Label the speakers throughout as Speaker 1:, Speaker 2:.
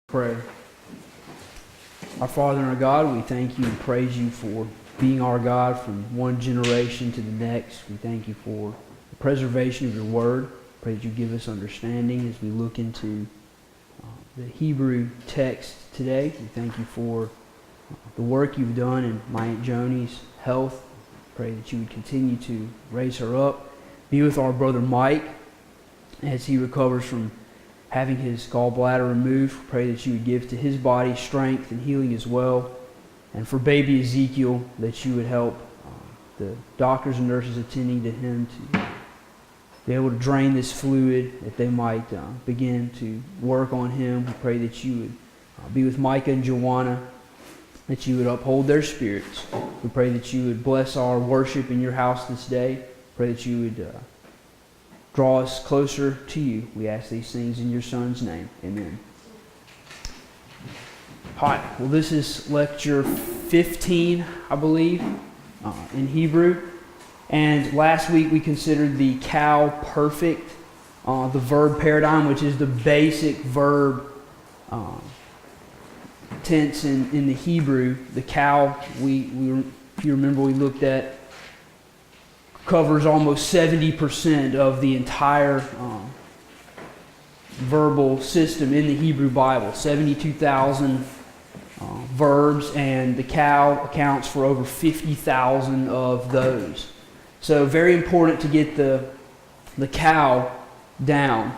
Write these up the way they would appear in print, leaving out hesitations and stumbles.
Speaker 1: Pray. Our Father and our God, we thank you and praise you for being our God from one generation to the next. We thank you for the preservation of your word. Pray that you give us understanding as we look into the Hebrew text today. We thank you for the work you've done in my Aunt Joni's health. Pray that you would continue to raise her up. Be with our brother Mike as he recovers from having his gallbladder removed. Pray that you would give to his body strength and healing as well. And for baby Ezekiel, that you would help the doctors and nurses attending to him to be able to drain this fluid, that they might begin to work on him. We pray that you would be with Micah and Joanna, that you would uphold their spirits. We pray that you would bless our worship in your house this day. Pray that you would draw us closer to you. We ask these things in your Son's name. Amen. Hi. Well, this is lecture 15, I believe, in Hebrew. And last week we considered the cow perfect, the verb paradigm, which is the basic verb tense in the Hebrew. The cow, if you remember, we looked at, covers almost 70% of the entire verbal system in the Hebrew Bible. 72,000 verbs, and the cow accounts for over 50,000 of those. So very important to get the cow down.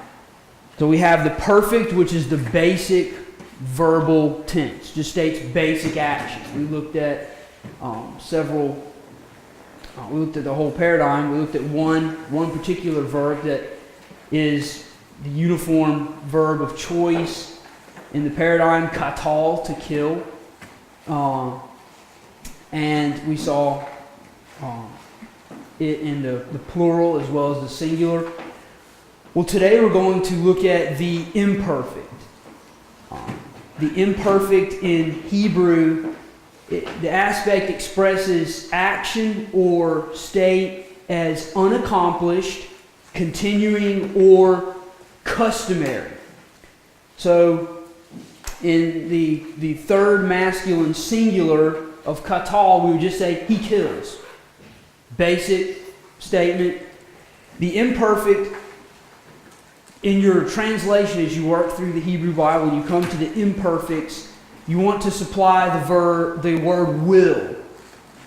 Speaker 1: So we have the perfect, which is the basic verbal tense, just states basic action. We looked at we looked at the whole paradigm. We looked at one particular verb that is the uniform verb of choice in the paradigm, katal, to kill. And we saw it in the plural as well as the singular. Well, today we're going to look at the imperfect. The imperfect in Hebrew, the aspect expresses action or state as unaccomplished, continuing, or customary. So, in the third masculine singular of katal, we would just say, he kills. Basic statement. The imperfect, in your translation as you work through the Hebrew Bible, and you come to the imperfects, you want to supply the word will.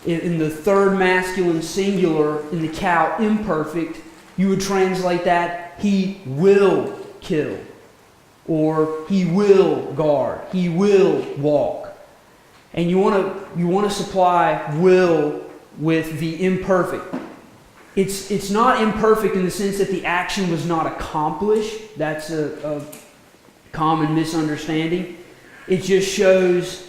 Speaker 1: In the third masculine singular, in the cow imperfect, you would translate that, he will kill. Or he will guard. He will walk. And you want to supply will with the imperfect. It's not imperfect in the sense that the action was not accomplished. That's a common misunderstanding. It just shows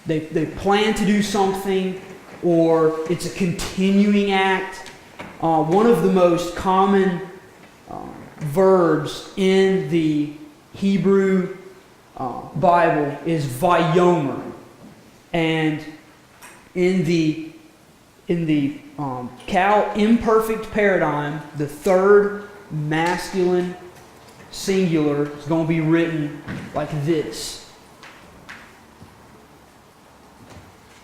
Speaker 1: they plan to do something, or it's a continuing act. One of the most common verbs in the Hebrew Bible is vayomer, and in the cow imperfect paradigm, the third masculine singular is going to be written like this,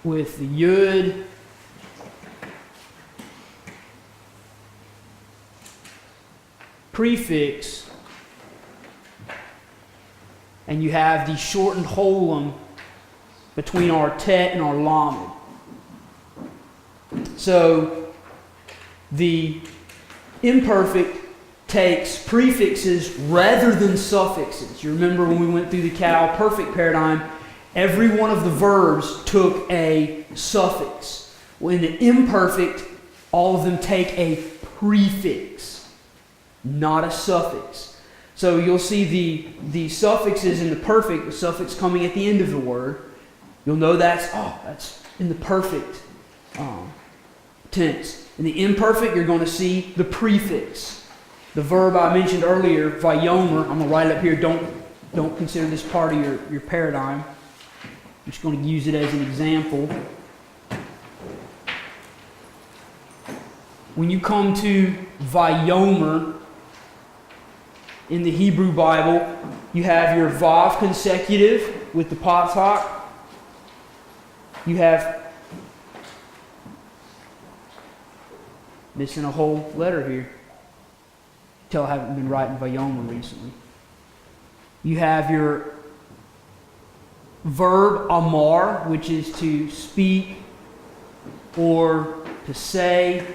Speaker 1: with the yud prefix, and you have the shortened holum between our tet and our lamed. So the imperfect takes prefixes rather than suffixes. You remember when we went through the cow perfect paradigm, every one of the verbs took a suffix. When the imperfect, all of them take a prefix, not a suffix. So you'll see the suffixes in the perfect, the suffix coming at the end of the word. You'll know that's in the perfect tense. In the imperfect, you're going to see the prefix. The verb I mentioned earlier, vayomer, I'm going to write it up here. Don't consider this part of your paradigm. I'm just going to use it as an example. When you come to vayomer in the Hebrew Bible, You have your Vav consecutive with the Patak. You have, missing a whole letter here. Tell I haven't been writing Vayoma recently. You have your verb amar, which is to speak or to say.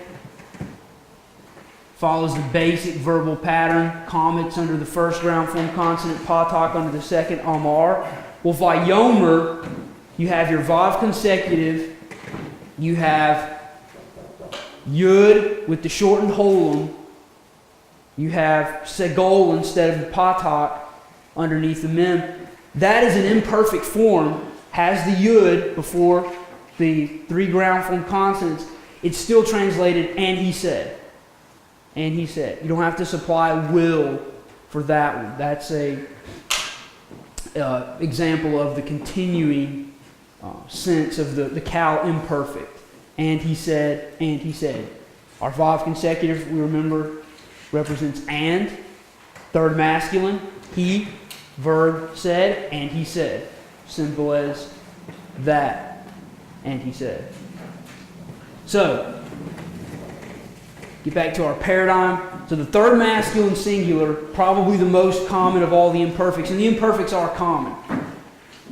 Speaker 1: Follows the basic verbal pattern. Comets under the first ground form consonant, Patak under the second, amar. Well, Vayomer, you have your Vav consecutive. You have Yud with the shortened holum. You have Segol instead of the Patak underneath the Mem. That is an imperfect form. Has the Yud before the three ground form consonants. It's still translated, and he said. And he said. You don't have to supply will for that one. That's a example of the continuing sense of the Cal imperfect. And he said, and he said. Our Vav consecutive, we remember, represents and. Third masculine, he, verb said, and he said. Simple as that. And he said. So, get back to our paradigm. So the third masculine singular, probably the most common of all the imperfects. And the imperfects are common.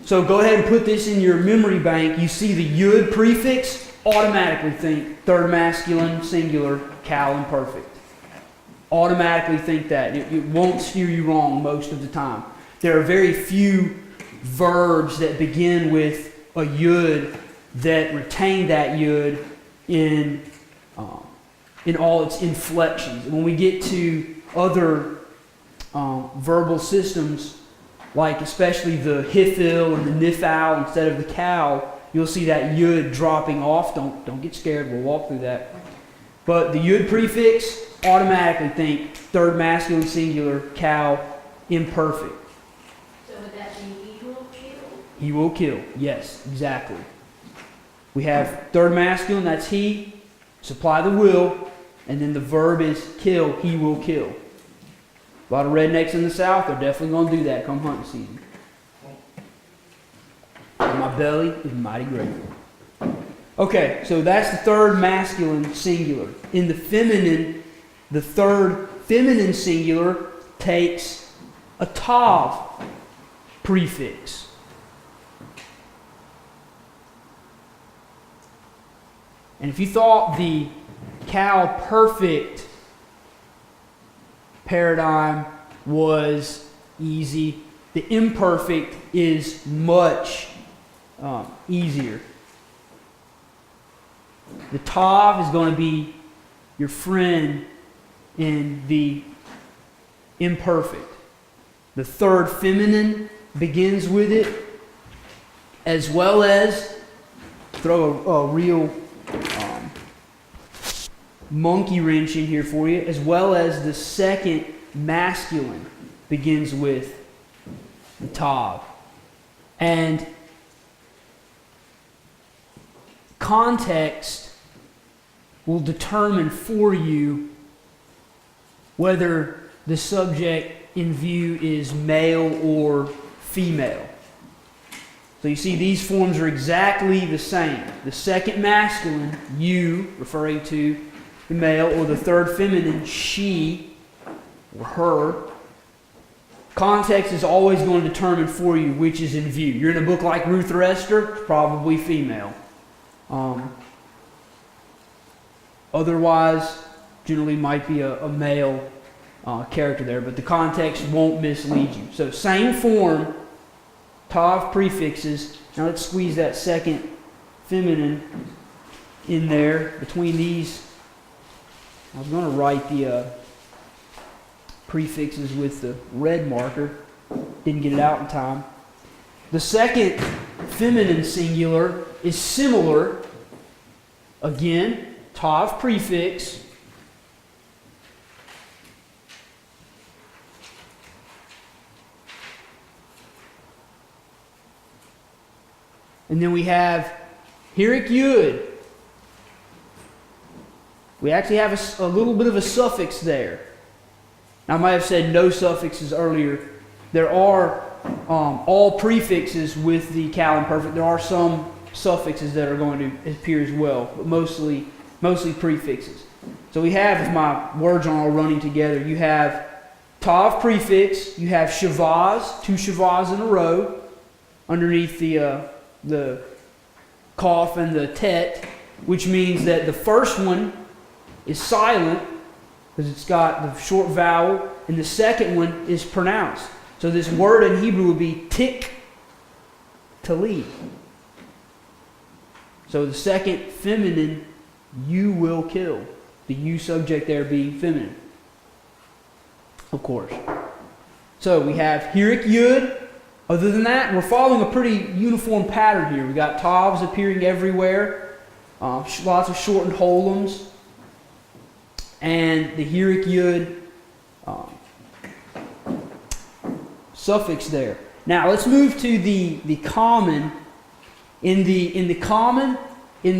Speaker 1: So go ahead and put this in your memory bank. You see the Yud prefix, automatically think third masculine singular, Cal imperfect. Automatically think that. It won't steer you wrong most of the time. There are very few verbs that begin with a Yud that retain that Yud in all its inflections. And when we get to other verbal systems, like especially the hifil and the nifal instead of the cow, you'll see that Yud dropping off. Don't get scared, we'll walk through that. But the Yud prefix, automatically think third masculine singular, cow, imperfect.
Speaker 2: So would that be he will kill?
Speaker 1: He will kill, yes, exactly. We have third masculine, that's he, supply the will, and then the verb is kill, he will kill. A lot of rednecks in the South are definitely going to do that come hunting season. And my belly is mighty grateful. Okay, so that's the third masculine singular. In the feminine, the third feminine singular takes a tav prefix. And if you thought the cow perfect paradigm was easy, the imperfect is much easier. The tav is going to be your friend in the imperfect. The third feminine begins with it, as well as, throw a real monkey wrench in here for you, as well as the second masculine begins with the tav. And context will determine for you whether the subject in view is male or female. So you see these forms are exactly the same. The second masculine, you, referring to the male, or the third feminine, she or her. Context is always going to determine for you which is in view. You're in a book like Ruth or Esther, it's probably female. Otherwise, generally might be a male character there, but the context won't mislead you. So same form, tav prefixes. Now let's squeeze that second feminine in there between these. I was going to write the prefixes with the red marker. Didn't get it out in time. The second feminine singular is similar. Again, tav prefix. And then we have Hirik Yud. We actually have a little bit of a suffix there. Now, I might have said no suffixes earlier, There are all prefixes with the cal imperfect. There are some suffixes that are going to appear as well, but mostly prefixes. So we have, if my words are all running together, you have tav prefix, you have shavaz, 2 shavaz in a row, underneath the kaf and the tet, which means that the first one is silent because it's got the short vowel, and the second one is pronounced. So this word in Hebrew would be tik tali. So the second feminine, you will kill. The you subject there being feminine, of course. So we have hirik yud. Other than that, we're following a pretty uniform pattern here. We got tavs appearing everywhere, lots of shortened holums, and the hirik yud suffix there. Now let's move to the common. In the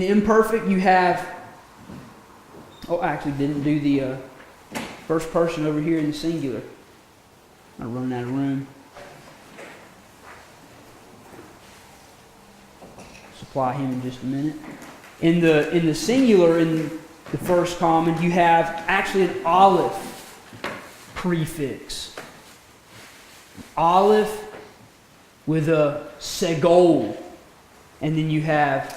Speaker 1: imperfect, you have. Oh, I actually didn't do the first person over here in the singular. I'm running out of room. Supply him in just a minute. In the singular, in the first common, you have actually an aleph prefix. Aleph with a segol, and then you have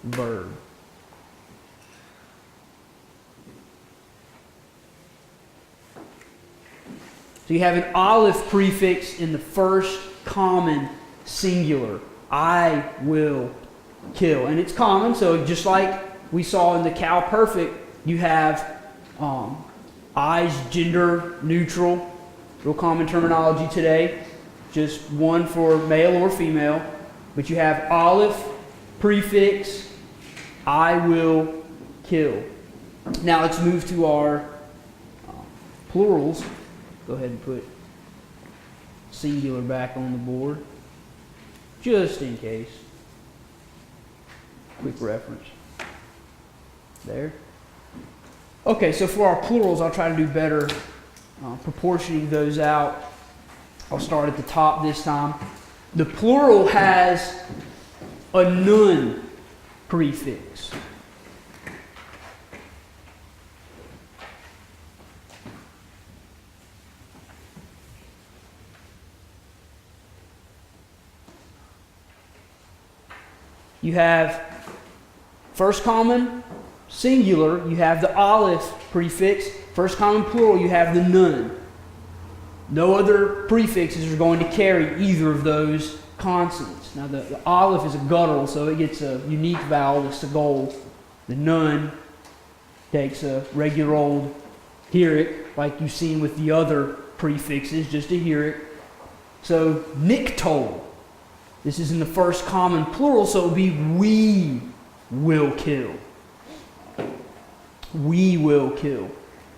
Speaker 1: verb. So you have an aleph prefix in the first common singular. I will kill. And it's common, so just like we saw in the cal perfect, you have I's gender neutral, real common terminology today, just one for male or female. But you have aleph prefix, I will kill. Now let's move to our plurals. Go ahead and put singular back on the board, just in case. Quick reference. There. Okay, so for our plurals, I'll try to do better proportioning those out. I'll start at the top this time. The plural has a nun prefix. You have first common singular, you have the aleph prefix. First common plural, you have the nun. No other prefixes are going to carry either of those consonants. Now the aleph is a guttural, so it gets a unique vowel, the segol. The nun takes a regular old hirik, like you've seen with the other prefixes, just a hirik. So niktol. This is in the first common plural, so it would be we will kill. We will kill.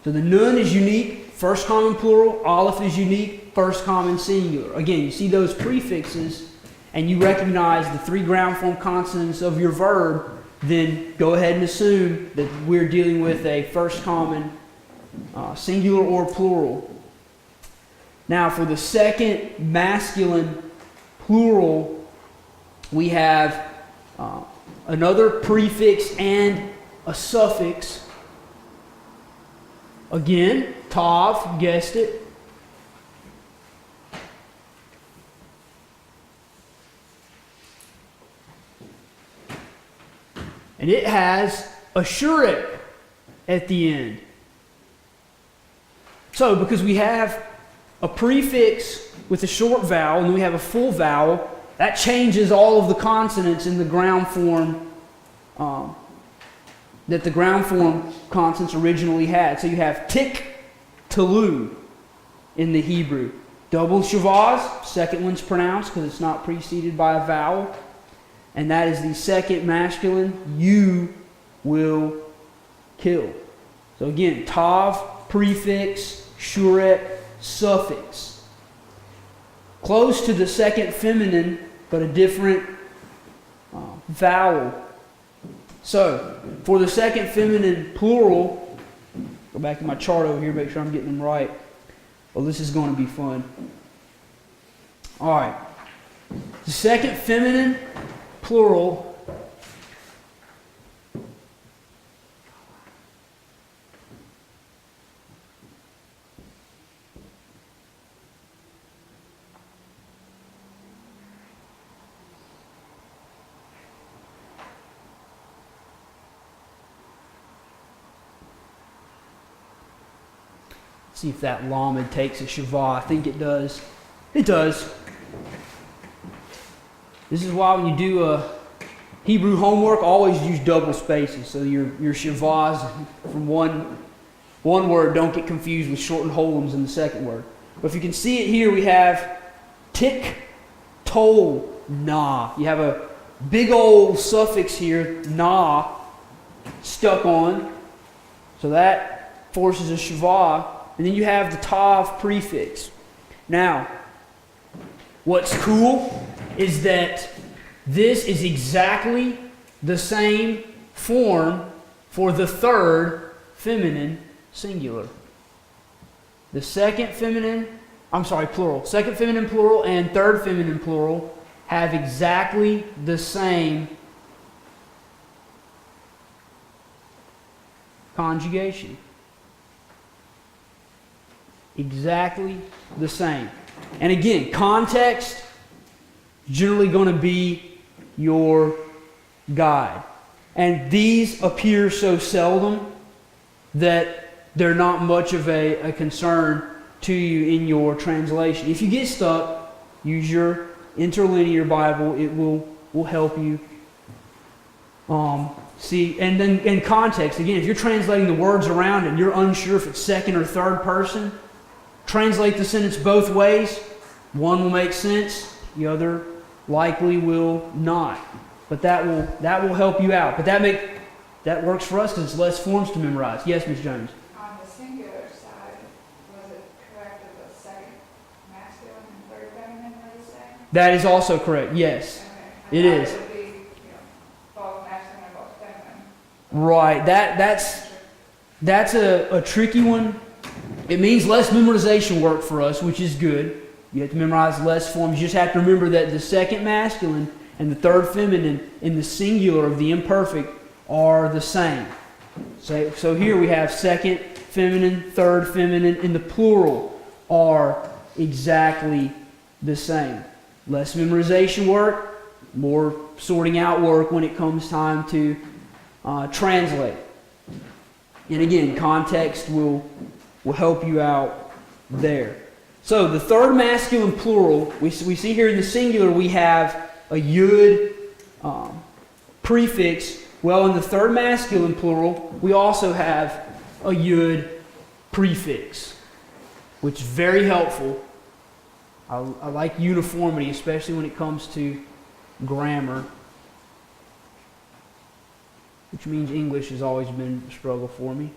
Speaker 1: So the nun is unique, first common plural. Aleph is unique, first common singular. Again, you see those prefixes and you recognize the 3 ground form consonants of your verb, then go ahead and assume that we're dealing with a first common singular or plural. Now for the second masculine plural, we have another prefix and a suffix. Again, tav, you guessed it. And it has a shurek at the end. So, because we have a prefix with a short vowel and we have a full vowel, that changes all of the consonants in the ground form that the ground form consonants originally had. So you have tik, talu in the Hebrew. Double shavaz, second one's pronounced because it's not preceded by a vowel. And that is the second masculine, you will kill. So again, tav, prefix, shurek, suffix. Close to the second feminine, but a different vowel. So, for the second feminine plural, Go back to my chart over here, make sure I'm getting them right. Well, this is going to be fun. All right. The second feminine plural see if that lamed takes a Shavah. I think it does. It does. This is why when you do a Hebrew homework, always use double spaces. So your Shavahs from one word don't get confused with shortened holums in the second word. But if you can see it here, we have tik, tol, na. You have a big old suffix here, na, stuck on. So that forces a Shavah. And then you have the tav prefix. Now, what's cool is that this is exactly the same form for the third feminine singular. The second feminine, plural. Second feminine plural and third feminine plural have exactly the same conjugation. Exactly the same. And again, context generally going to be your guide. And these appear so seldom that they're not much of a concern to you in your translation. If you get stuck, use your interlinear Bible. It will help you see. And then in context, again, if you're translating the words around and you're unsure if it's second or third person, translate the sentence both ways. One will make sense, the other likely will not. But that will help you out. But that works for us because it's less forms to memorize. Yes, Ms. Jones?
Speaker 3: On the singular side, was it correct that the second masculine and third feminine were the same?
Speaker 1: That is also correct, yes.
Speaker 3: Okay.
Speaker 1: It is.
Speaker 3: It would be, both masculine and both feminine.
Speaker 1: Right. That's a tricky one. It means less memorization work for us, which is good. You have to memorize less forms. You just have to remember that the second masculine and the third feminine in the singular of the imperfect are the same. So here we have second feminine, third feminine, and the plural are exactly the same. Less memorization work, more sorting out work when it comes time to translate. And again, context will help you out there. So the third masculine plural, we see here in the singular we have a yud prefix. Well, in the third masculine plural, we also have a yud prefix, which is very helpful. I like uniformity, especially when it comes to grammar, which means English has always been a struggle for me.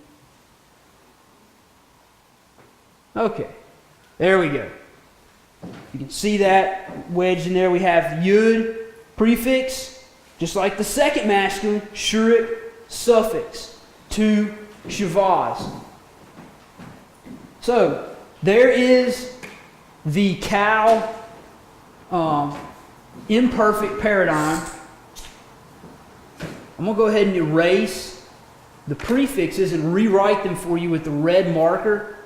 Speaker 1: Okay, there we go. You can see that wedged in there. We have yud prefix, just like the second masculine, shurik suffix, two shavahs. So there is the cow imperfect paradigm. I'm going to go ahead and erase the prefixes and rewrite them for you with the red marker.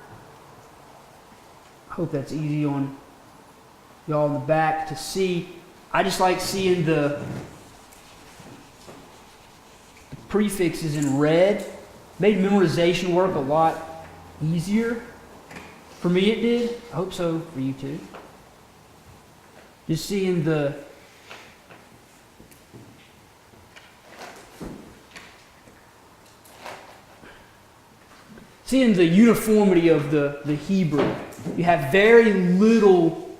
Speaker 1: I hope that's easy on y'all in the back to see. I just like seeing the prefixes in red. Made memorization work a lot easier. For me it did. I hope so for you too. Just seeing the uniformity of the Hebrew. You have very little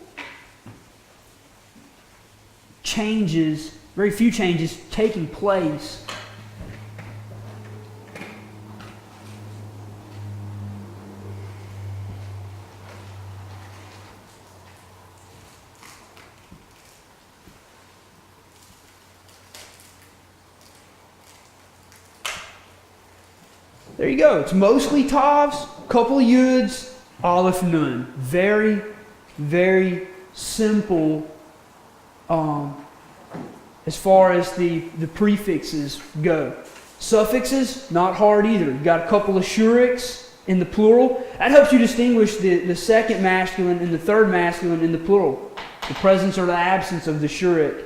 Speaker 1: changes, very few changes taking place. There you go. It's mostly tavs, couple of yuds, aleph, nun. Very, very simple as far as the prefixes go. Suffixes, not hard either. You've got a couple of shuriks in the plural. That helps you distinguish the second masculine and the third masculine in the plural. The presence or the absence of the shurik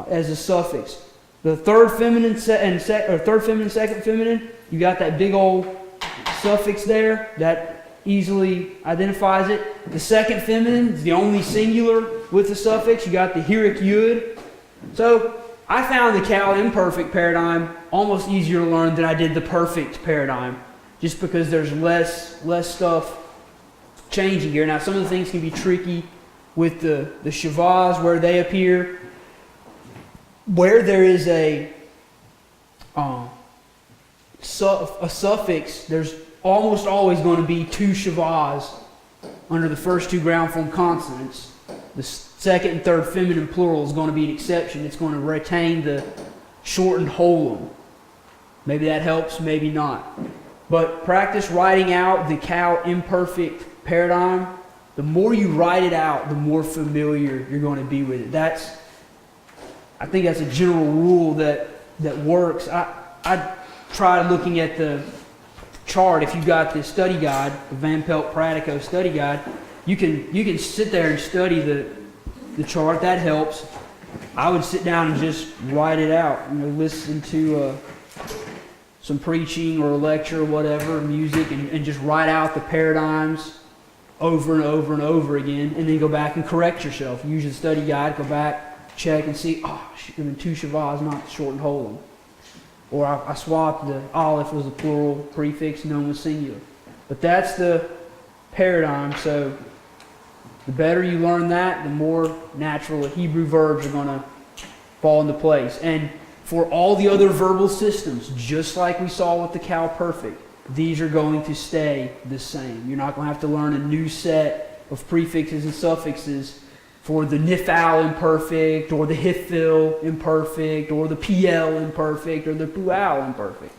Speaker 1: as a suffix. The third feminine, second feminine, you got that big old suffix there that easily identifies it. The second feminine is the only singular with the suffix. You got the hirik yud. So I found the cow imperfect paradigm almost easier to learn than I did the perfect paradigm, just because there's less stuff changing here. Now some of the things can be tricky with the shavas where they appear. Where there is a suffix, there's almost always going to be two shavas under the first two ground form consonants. The second and third feminine plural is going to be an exception. It's going to retain the shortened holum. Maybe that helps, maybe not. But practice writing out the cow imperfect paradigm. The more you write it out, the more familiar you're going to be with it. I think that's a general rule that works. I tried looking at the chart. If you've got the study guide, the Van Pelt Pratico study guide, you can sit there and study the chart. That helps. I would sit down and just write it out. Listen to some preaching or a lecture or whatever, music, and just write out the paradigms over and over and over again, and then go back and correct yourself. Use the study guide, go back, check, and see, should have been two shavas, not the shortened holum. Or I swapped, the aleph was a plural prefix, nun was singular. But that's the paradigm, so the better you learn that, the more natural the Hebrew verbs are going to fall into place. And for all the other verbal systems, just like we saw with the cow perfect, these are going to stay the same. You're not going to have to learn a new set of prefixes and suffixes for the nifal imperfect, or the hifil imperfect, or the pl imperfect, or the pual imperfect.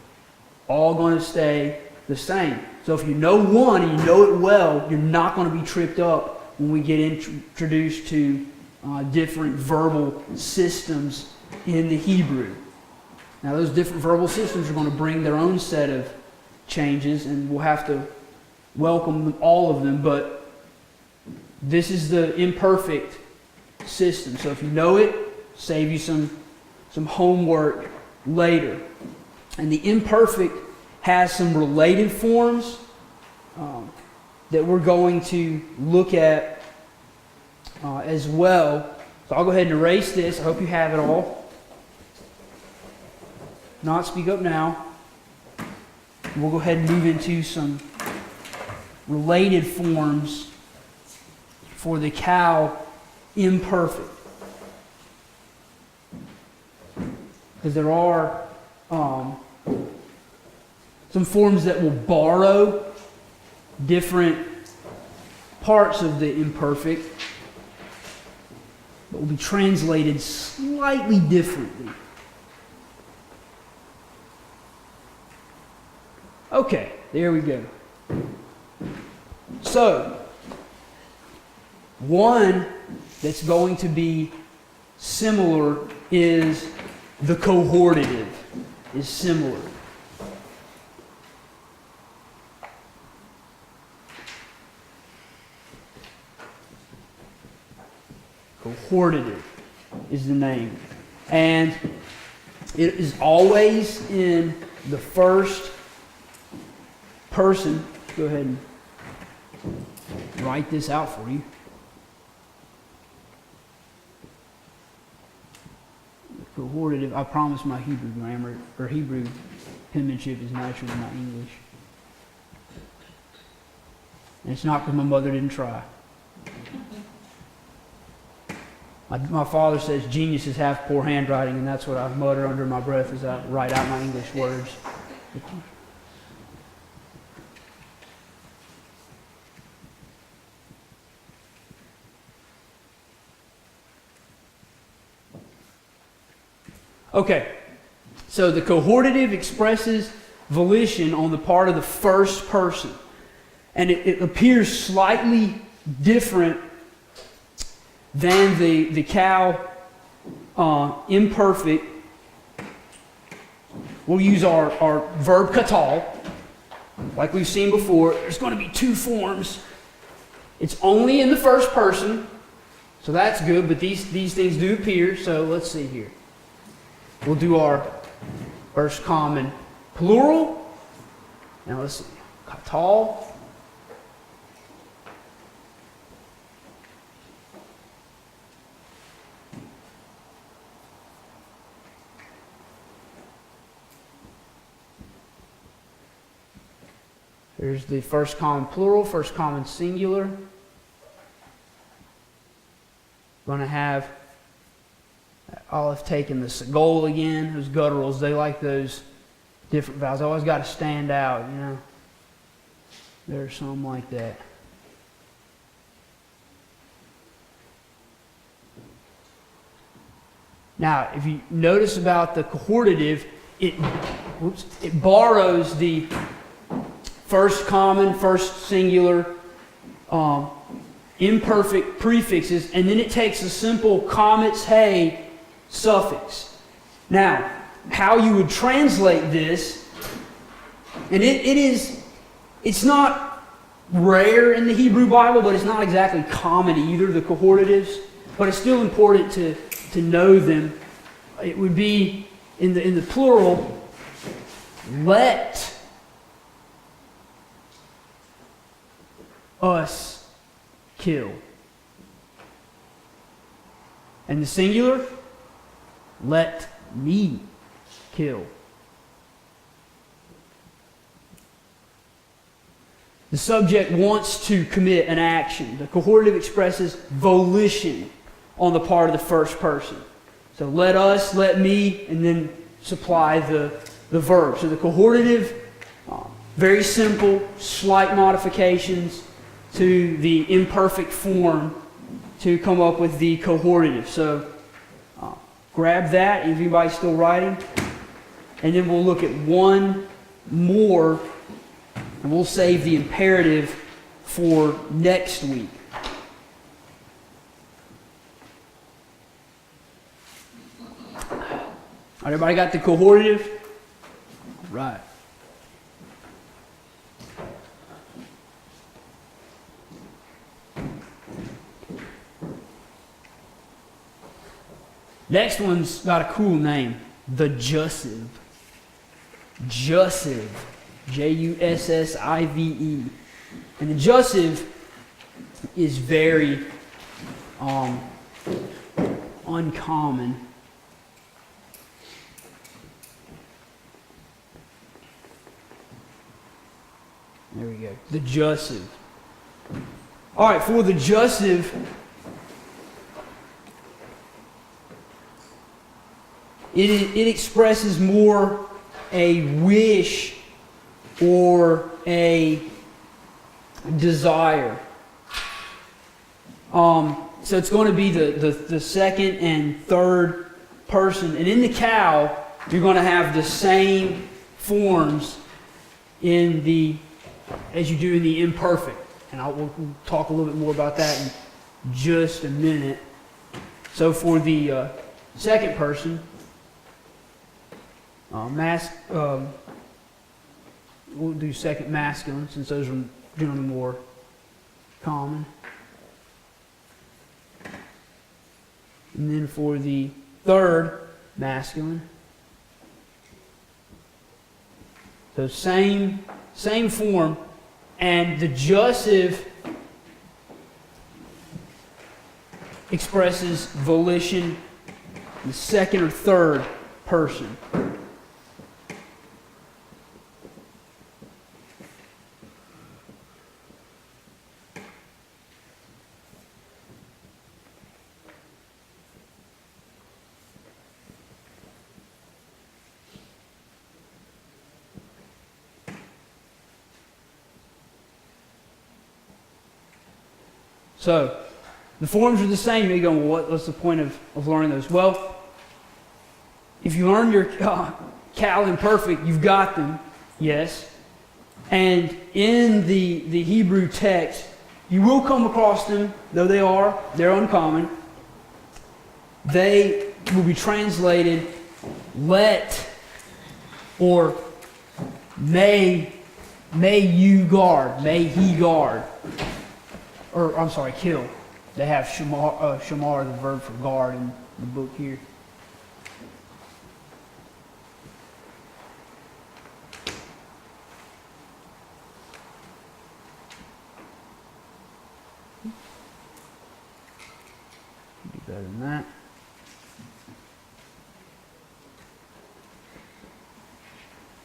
Speaker 1: All going to stay the same. So if you know one and you know it well, you're not going to be tripped up when we get introduced to different verbal systems in the Hebrew. Now those different verbal systems are going to bring their own set of changes, and we'll have to welcome all of them, but this is the imperfect system. So if you know it, save you some homework later. And the imperfect has some related forms that we're going to look at as well. So I'll go ahead and erase this. I hope you have it all. Not speak up now. We'll go ahead and move into some related forms for the cow imperfect. Because there are some forms that will borrow different parts of the imperfect, but will be translated slightly differently. Okay, there we go. So, one that's going to be similar is the cohortative is similar. Cohortative is the name. And it is always in the first person. Go ahead and write this out for you. Cohortative. I promise my Hebrew grammar or Hebrew penmanship is nicer than my English. And it's not because my mother didn't try. My father says genius is half poor handwriting, and that's what I mutter under my breath as I write out my English words. Okay, so the cohortative expresses volition on the part of the first person. And it appears slightly different than the cow imperfect. We'll use our verb katal, like we've seen before. There's going to be two forms. It's only in the first person, so that's good, but these things do appear, so let's see here. We'll do our first common plural. Now let's see. Katal. Here's the first common plural, first common singular. Going to have Olive taking the segol again, those gutturals. They like those different vowels. Always got to stand out, you know. There's some like that. Now, if you notice about the cohortative, it borrows the first common, first singular, imperfect prefixes, and then it takes a simple comets hey suffix. Now, how you would translate this, and it's not rare in the Hebrew Bible, but it's not exactly common either, the cohortatives, but it's still important to know them. It would be in the plural, let us kill. And the singular, let me kill. The subject wants to commit an action. The cohortative expresses volition on the part of the first person. So let us, let me, and then supply the verb. So the cohortative, very simple, slight modifications to the imperfect form to come up with the cohortative. So grab that, if anybody's still writing, and then we'll look at one more, and we'll save the imperative for next week. All right, everybody got the cohortative? All right. Next one's got a cool name, the jussive. Jussive, Jussive. And the jussive is very uncommon. There we go, the jussive. All right, for the jussive, it expresses more a wish or a desire. So it's going to be the second and third person. And in the cow, you're going to have the same forms as you do in the imperfect. And we'll talk a little bit more about that in just a minute. So for the second person, we'll do second masculine, since those are generally more common. And then for the third masculine, so same form, and the jussive expresses volition in the second or third person. So, the forms are the same. You go, well, what's the point of learning those? Well, if you learn your Cal imperfect, you've got them. Yes. And in the Hebrew text, you will come across them, though they're uncommon. They will be translated let or may you guard, may he guard. Or, I'm sorry, kill. They have shamar, the verb for guard, in the book here. Do better than that.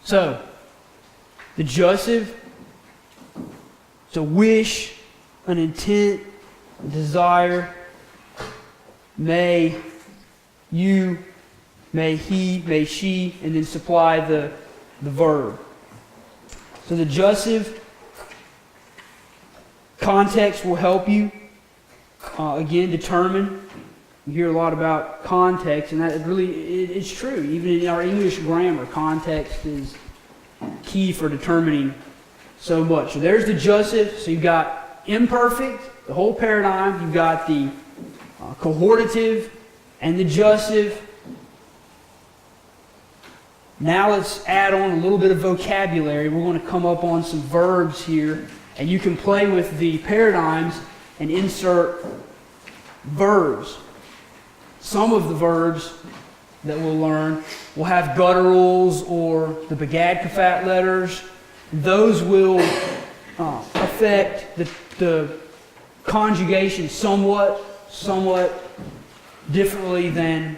Speaker 1: So, the jussive, it's a wish, an intent, a desire. May you, may he, may she, and then supply the verb. So the jussive context will help you, again, determine. You hear a lot about context, and that really, it's true. Even in our English grammar, context is key for determining so much. So there's the jussive. So you've got imperfect, the whole paradigm. You've got the cohortative and the jussive. Now let's add on a little bit of vocabulary. We're going to come up on some verbs here, and you can play with the paradigms and insert verbs. Some of the verbs that we'll learn will have gutturals or the begad kafat letters. Those will affect the conjugation somewhat differently than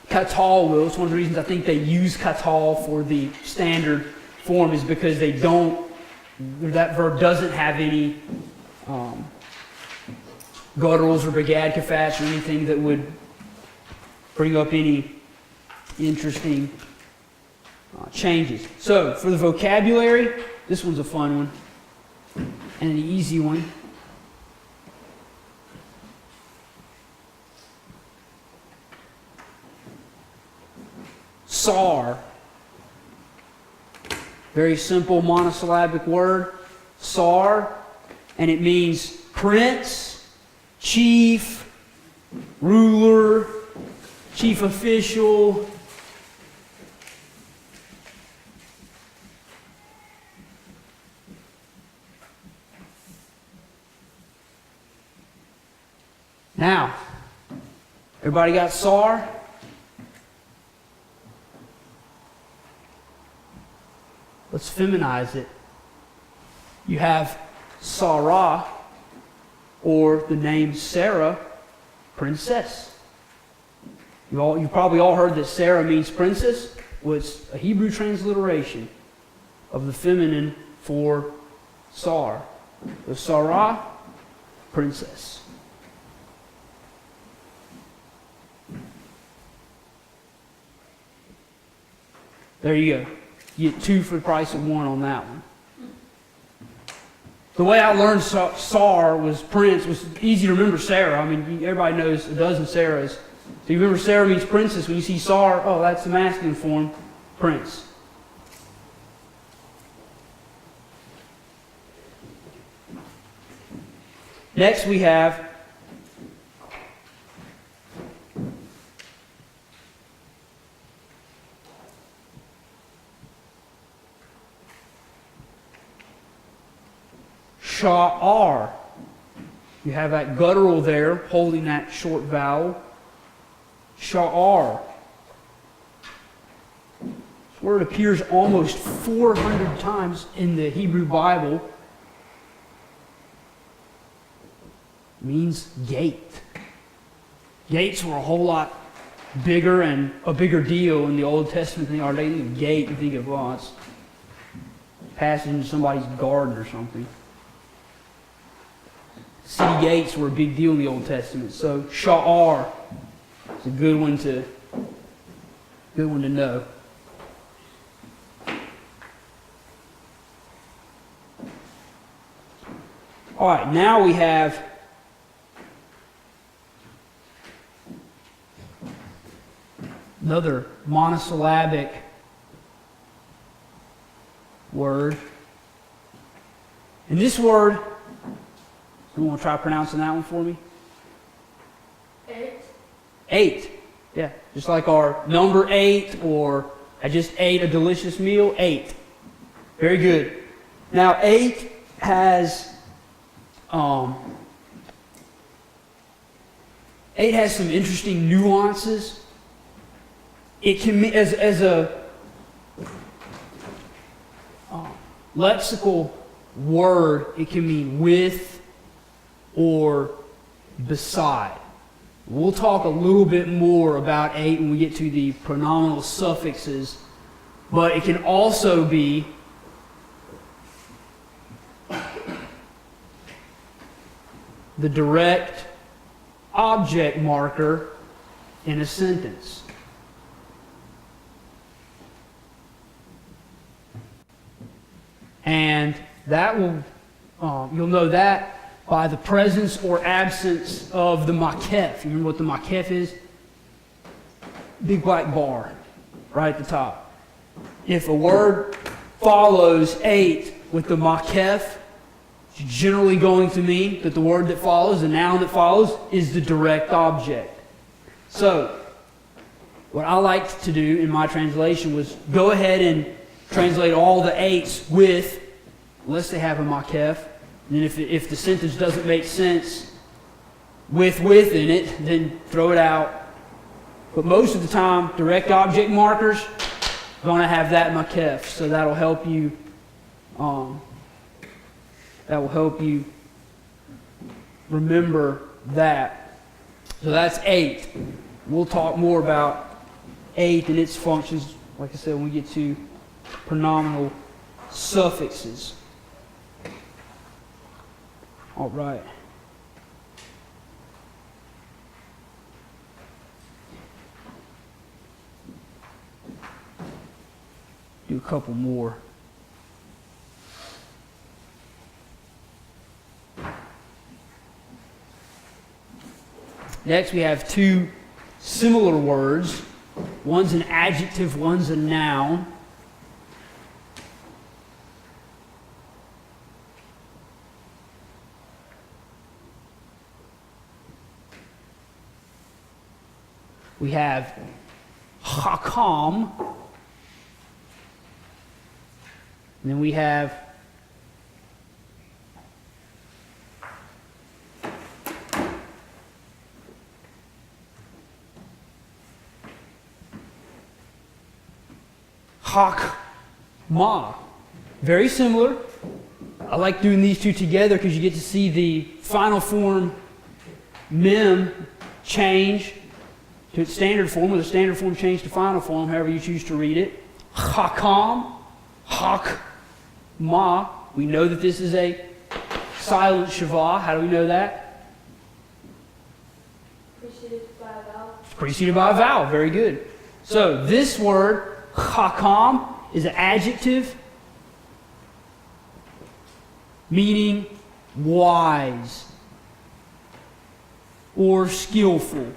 Speaker 1: katal will. It's one of the reasons I think they use katal for the standard form, is because they don't, that verb doesn't have any gutturals or begad kafats or anything that would bring up any interesting changes. So, for the vocabulary, this one's a fun one and an easy one. Sar. Very simple monosyllabic word. Sar. And it means prince, chief, ruler, chief official. Now, everybody got Sar? Let's feminize it. You have Sarah, or the name Sarah, princess. You've probably all heard that Sarah means princess. Well, it's a Hebrew transliteration of the feminine for Sar. So Sarah, princess. There you go. You get 2 for the price of 1 on that one. The way I learned Sar was prince. It was easy to remember Sarah. I mean, everybody knows a dozen Sarahs. So you remember Sarah means princess. When you see Sar, oh, that's the masculine form, prince. Next we have Sha'ar. You have that guttural there, holding that short vowel. Sha'ar. This word appears almost 400 times in the Hebrew Bible. It means gate. Gates were a whole lot bigger and a bigger deal in the Old Testament than they are today. You think of gate, you think of, well, it's passing into somebody's garden or something. City gates were a big deal in the Old Testament. So Sha'ar is a good one to know. All right, now we have another monosyllabic word. And this word, you want to try pronouncing that one for me?
Speaker 2: 8.
Speaker 1: 8. Yeah, just like our number 8, or I just ate a delicious meal, 8. Very good. Now 8 has some interesting nuances. It can mean, as a lexical word, it can mean with or beside. We'll talk a little bit more about 8 when we get to the pronominal suffixes, but it can also be the direct object marker in a sentence. And that will, you'll know that by the presence or absence of the makef. You remember what the makef is? Big black bar right at the top. If a word follows 8 with the makef, it's generally going to mean that the word that follows, the noun that follows, is the direct object. So, what I liked to do in my translation was go ahead and translate all the 8s with, unless they have a makef. And then if the sentence doesn't make sense with in it, then throw it out. But most of the time, direct object markers are going to have that makef, so that'll help you. That will help you remember that. So that's 8. We'll talk more about 8 and its functions, like I said, when we get to pronominal suffixes. All right. Do a couple more. Next, we have 2 similar words. One's an adjective, one's a noun. We have hakam, and then we have hakma. Very similar. I like doing these two together because you get to see the final form mem change to its standard form, or the standard form change to final form, however you choose to read it. Hakam, hakma. We know that this is a silent shavah. How do we know that?
Speaker 2: Preceded by a vowel.
Speaker 1: It's preceded by a vowel. Very good. So this word, hakam, is an adjective meaning wise or skillful.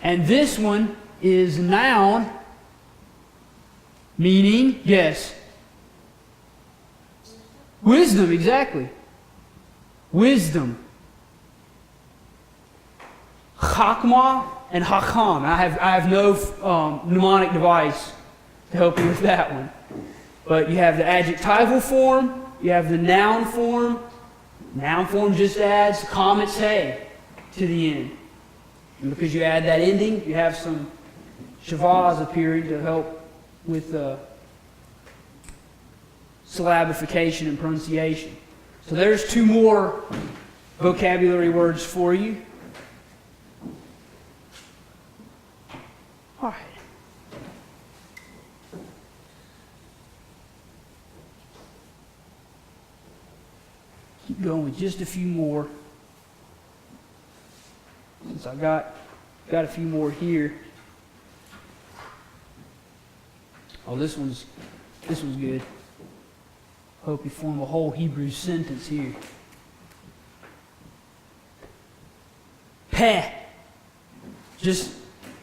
Speaker 1: And this one is noun, meaning, yes, wisdom, exactly. Wisdom. Chakma and hakam. I have no mnemonic device to help you with that one. But you have the adjectival form, you have the noun form. Noun form just adds comets hey to the end. And because you add that ending, you have some shavahs appearing to help with syllabification and pronunciation. So there's 2 more vocabulary words for you. All right. Keep going with just a few more. Since I got a few more here. Oh, this one's good. Hope you form a whole Hebrew sentence here. Peh. Just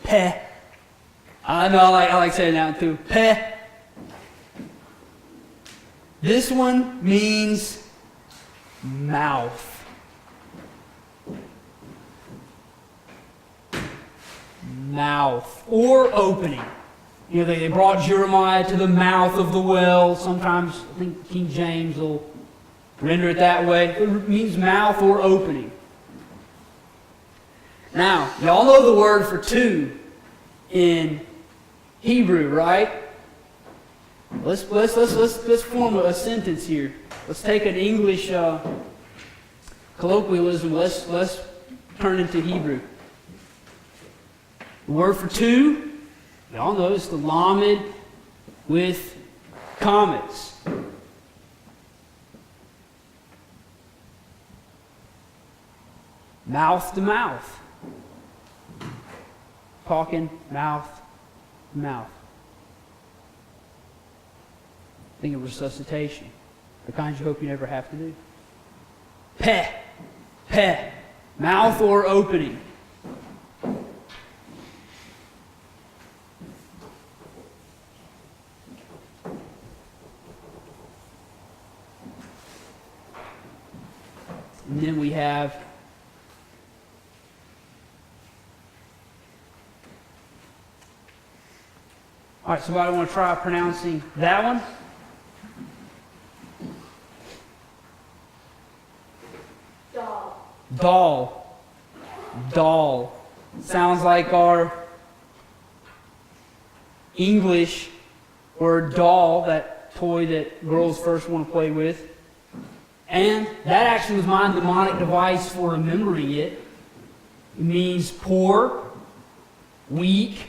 Speaker 1: peh. I know, I like saying that too. Peh. This one means mouth. Mouth. Or opening. You know, they brought Jeremiah to the mouth of the well. Sometimes, I think King James will render it that way. It means mouth or opening. Now, y'all know the word for two in Hebrew, right? Let's form a sentence here. Let's take an English colloquialism. Let's turn it into Hebrew. The word for two, y'all know it's the lamed with commas. Mouth to mouth. Talking mouth to mouth. Think of resuscitation. The kind you hope you never have to do. Peh. Peh. Mouth or opening. And then we have all right, somebody want to try pronouncing that one?
Speaker 2: Doll.
Speaker 1: Doll. Doll. Sounds like our English word doll, that toy that girls first want to play with. And that actually was my mnemonic device for remembering it. It means poor, weak,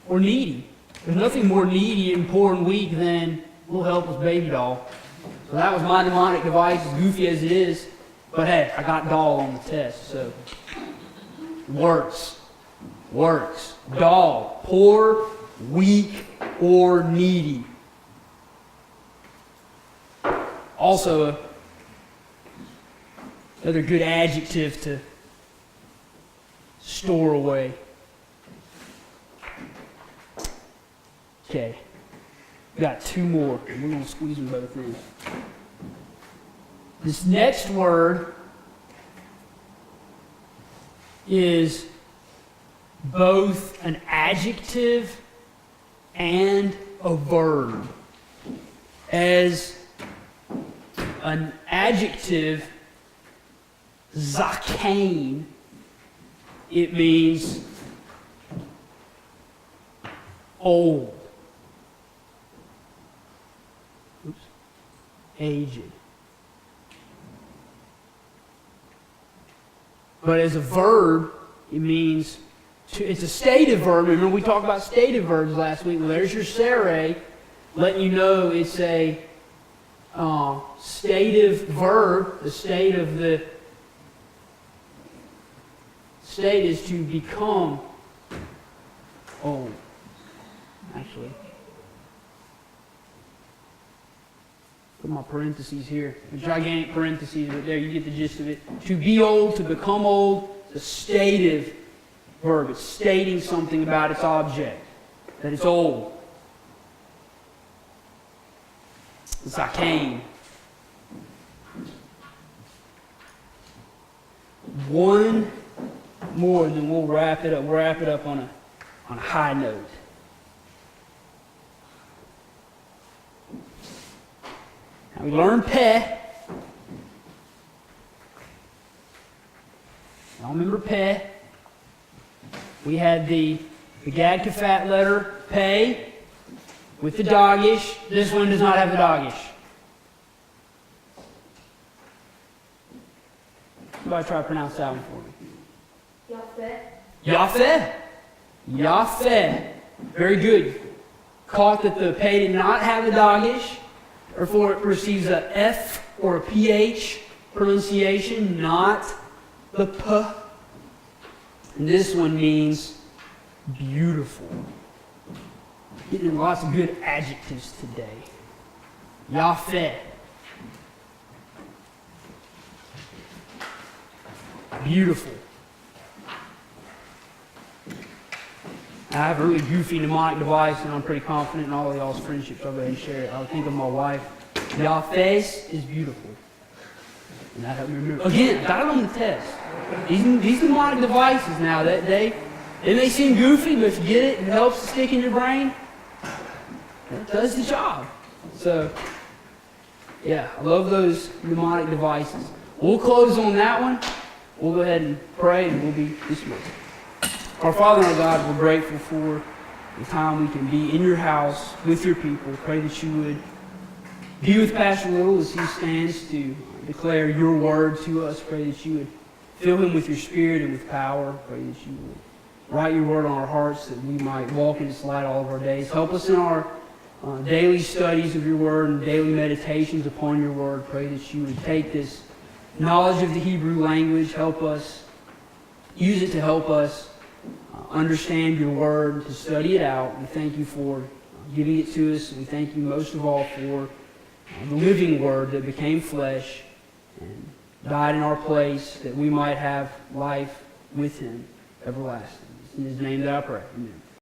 Speaker 1: or needy. There's nothing more needy and poor and weak than a little helpless baby doll. So that was my mnemonic device, as goofy as it is. But hey, I got doll on the test, so works. Works. Doll. Poor, weak, or needy. Also, another good adjective to store away. Okay, we got two more, and we're going to squeeze them both in. This next word is both an adjective and a verb. As an adjective, zakane, it means old. Oops. Aged. But as a verb, it means it's a stative verb. Remember we talked about stative verbs last week. Well, there's your sere, letting you know it's a stative verb. The state of the state is to become old. Actually, put my parentheses here. The gigantic parentheses, but there you get the gist of it. To be old, to become old, it's a stative verb. It's stating something about its object, that it's old. Zakane. One more, and then we'll wrap it up. We'll wrap it up on a high note. Now we learned peh. Y'all remember peh? We had the gag to fat letter pay with the dogish. This one does not have the dogish. Somebody try to pronounce that one for me.
Speaker 2: Yafeh.
Speaker 1: Yafeh. Yafeh. Very good. Caught that the pay did not have the dogish. Therefore, it receives a F or a PH pronunciation, not the P. And this one means beautiful. Getting lots of good adjectives today. Yafeh. Beautiful. I have a really goofy mnemonic device, and I'm pretty confident in all of y'all's friendships. I'll go ahead and share it. I'll think of my wife. Y'all face is beautiful. And that helped me remember. Again, got it on the test. These mnemonic devices now, they may seem goofy, but if you get it, it helps to stick in your brain. It does the job. So, yeah, I love those mnemonic devices. We'll close on that one. We'll go ahead and pray, and we'll be dismissed. Our Father and our God, we're grateful for the time we can be in your house with your people. Pray that you would be with Pastor Little as he stands to declare your word to us. Pray that you would fill him with your spirit and with power. Pray that you would write your word on our hearts that we might walk in its light all of our days. Help us in our daily studies of your word and daily meditations upon your word. Pray that you would take this knowledge of the Hebrew language, help us, use it to help us understand your word, to study it out. We thank you for giving it to us. We thank you most of all for the living word that became flesh and died in our place that we might have life with him everlasting. It's in his name that I pray. Amen.